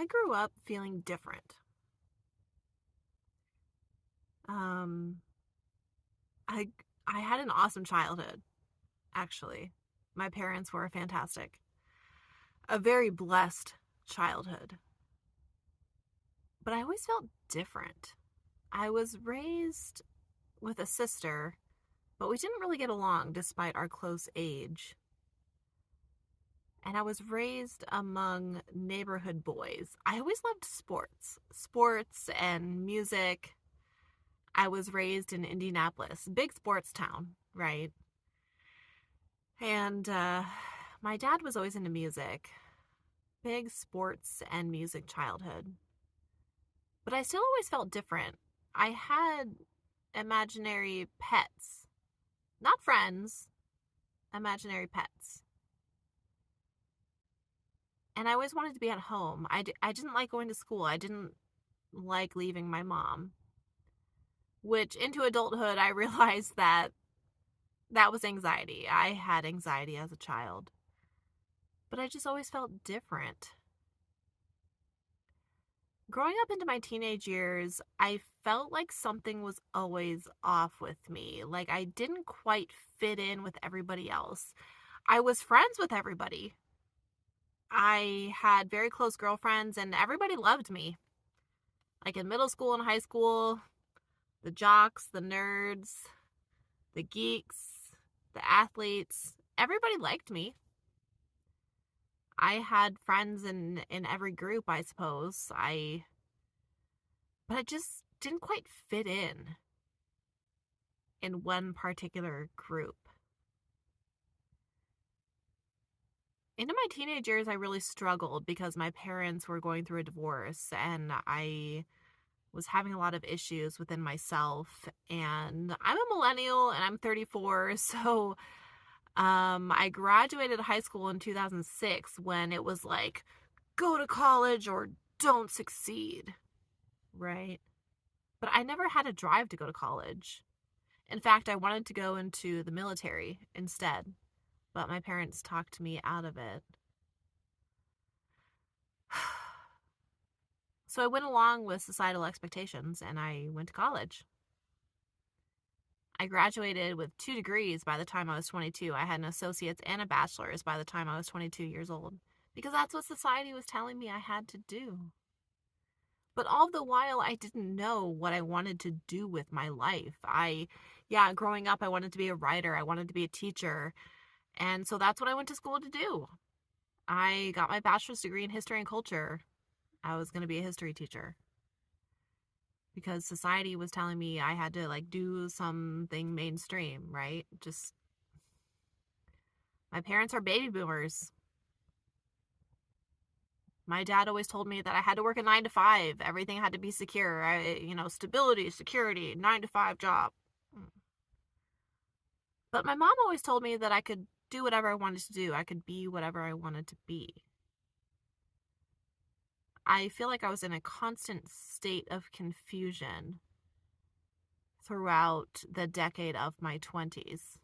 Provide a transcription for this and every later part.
I grew up feeling different. Um, I I had an awesome childhood, actually. My parents were fantastic. A very blessed childhood. But I always felt different. I was raised with a sister, but we didn't really get along despite our close age. And I was raised among neighborhood boys. I always loved sports and music. I was raised in Indianapolis, big sports town, right? And my dad was always into music, big sports and music childhood. But I still always felt different. I had imaginary pets, not friends, imaginary pets. And I always wanted to be at home. I didn't like going to school. I didn't like leaving my mom, which into adulthood, I realized that that was anxiety. I had anxiety as a child, but I just always felt different. Growing up into my teenage years, I felt like something was always off with me. Like I didn't quite fit in with everybody else. I was friends with everybody. I had very close girlfriends and everybody loved me. Like in middle school and high school, the jocks, the nerds, the geeks, the athletes, everybody liked me. I had friends in every group, I suppose. But I just didn't quite fit in one particular group. Into my teenage years, I really struggled because my parents were going through a divorce and I was having a lot of issues within myself. And I'm a millennial and I'm 34. So I graduated high school in 2006 when it was like, go to college or don't succeed, right? But I never had a drive to go to college. In fact, I wanted to go into the military instead, but my parents talked me out of it. So I went along with societal expectations and I went to college. I graduated with 2 degrees by the time I was 22. I had an associate's and a bachelor's by the time I was 22 years old because that's what society was telling me I had to do. But all the while, I didn't know what I wanted to do with my life. Growing up, I wanted to be a writer. I wanted to be a teacher. And so that's what I went to school to do. I got my bachelor's degree in history and culture. I was going to be a history teacher because society was telling me I had to like do something mainstream, right? Just my parents are baby boomers. My dad always told me that I had to work a 9 to 5. Everything had to be secure. Stability, security, 9 to 5 job. But my mom always told me that I could do whatever I wanted to do. I could be whatever I wanted to be. I feel like I was in a constant state of confusion throughout the decade of my 20s.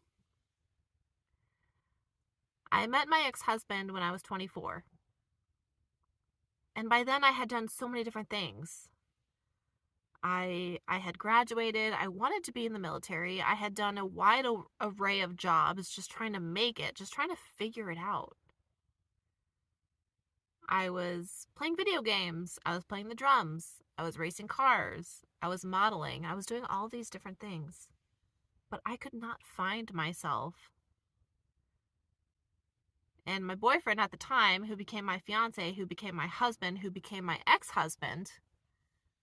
I met my ex-husband when I was 24. And by then I had done so many different things. I had graduated. I wanted to be in the military. I had done a wide array of jobs, just trying to make it, just trying to figure it out. I was playing video games. I was playing the drums. I was racing cars. I was modeling. I was doing all these different things. But I could not find myself. And my boyfriend at the time, who became my fiance, who became my husband, who became my ex-husband,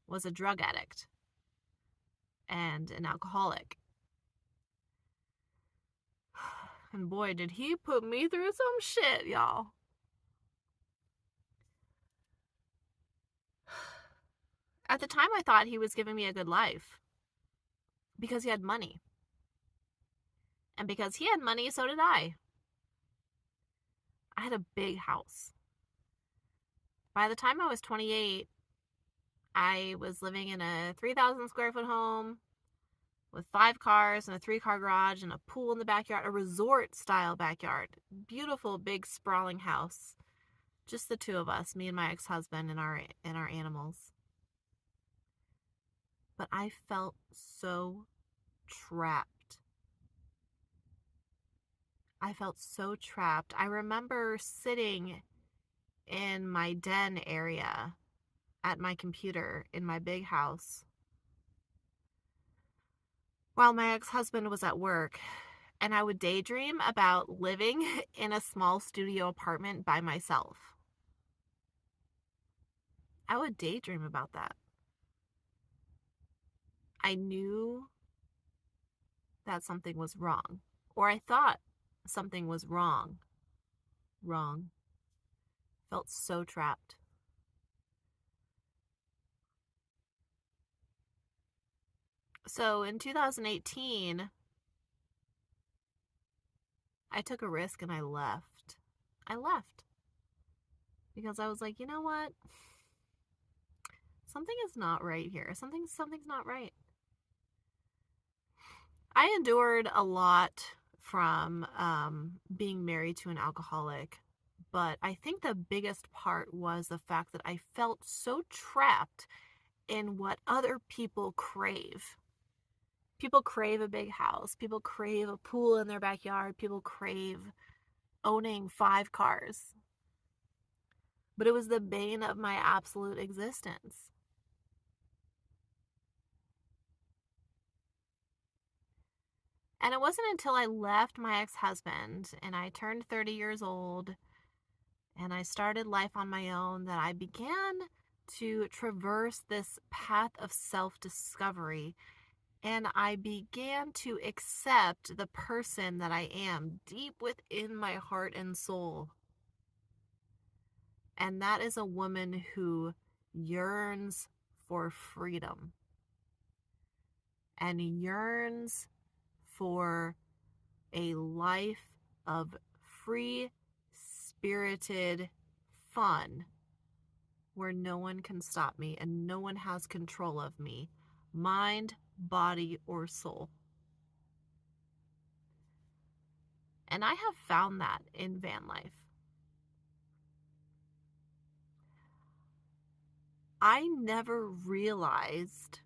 was a drug addict and an alcoholic. And boy, did he put me through some shit, y'all. At the time, I thought he was giving me a good life because he had money. And because he had money, so did I. I had a big house. By the time I was 28, I was living in a 3,000 square foot home with 5 cars and a 3-car garage and a pool in the backyard, a resort style backyard. Beautiful, big, sprawling house. Just the two of us, me and my ex-husband and our animals. But I felt so trapped. I felt so trapped. I remember sitting in my den area at my computer in my big house while my ex-husband was at work, and I would daydream about living in a small studio apartment by myself. I would daydream about that. I knew that something was wrong, or I thought something was wrong. Wrong. Felt so trapped. So in 2018, I took a risk and I left. I left because I was like, you know what? Something is not right here. Something's not right. I endured a lot from being married to an alcoholic, but I think the biggest part was the fact that I felt so trapped in what other people crave. People crave a big house. People crave a pool in their backyard. People crave owning 5 cars. But it was the bane of my absolute existence. And it wasn't until I left my ex-husband and I turned 30 years old and I started life on my own that I began to traverse this path of self-discovery, and I began to accept the person that I am deep within my heart and soul. And that is a woman who yearns for freedom and yearns for a life of free spirited fun where no one can stop me and no one has control of me, mind, body, or soul. And I have found that in van life. I never realized,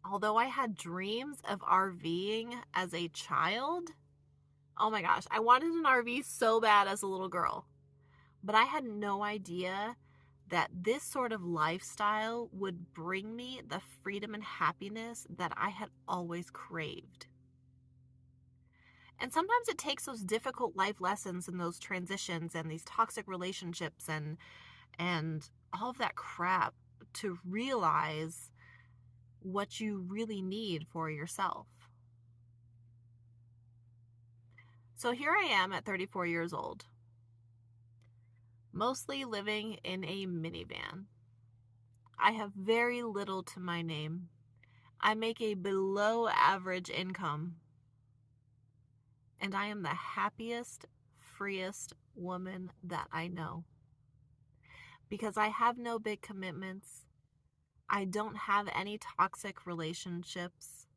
although I had dreams of RVing as a child, oh my gosh, I wanted an RV so bad as a little girl. But I had no idea that this sort of lifestyle would bring me the freedom and happiness that I had always craved. And sometimes it takes those difficult life lessons and those transitions and these toxic relationships and all of that crap to realize what you really need for yourself. So here I am at 34 years old, mostly living in a minivan. I have very little to my name. I make a below average income. And I am the happiest, freest woman that I know. Because I have no big commitments. I don't have any toxic relationships.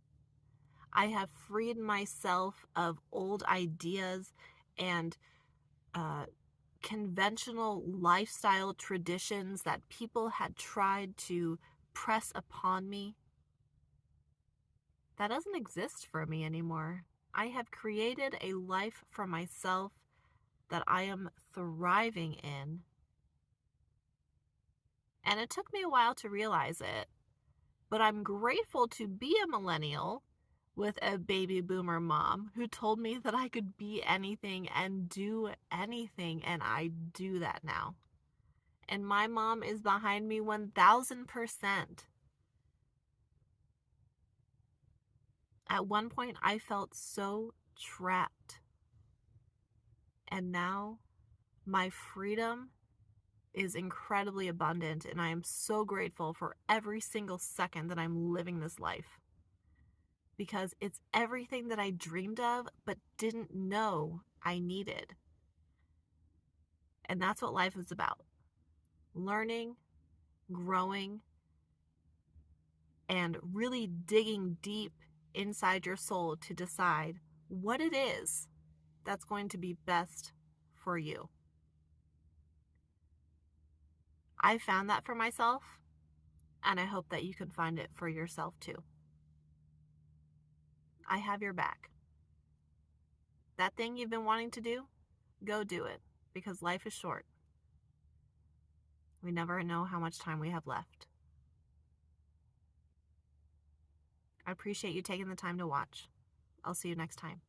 I have freed myself of old ideas and conventional lifestyle traditions that people had tried to press upon me. That doesn't exist for me anymore. I have created a life for myself that I am thriving in. And it took me a while to realize it, but I'm grateful to be a millennial with a baby boomer mom who told me that I could be anything and do anything, and I do that now. And my mom is behind me 1000%. At one point, I felt so trapped. And now my freedom is incredibly abundant, and I am so grateful for every single second that I'm living this life. Because it's everything that I dreamed of but didn't know I needed. And that's what life is about. Learning, growing, and really digging deep inside your soul to decide what it is that's going to be best for you. I found that for myself, and I hope that you can find it for yourself too. I have your back. That thing you've been wanting to do, go do it, because life is short. We never know how much time we have left. I appreciate you taking the time to watch. I'll see you next time.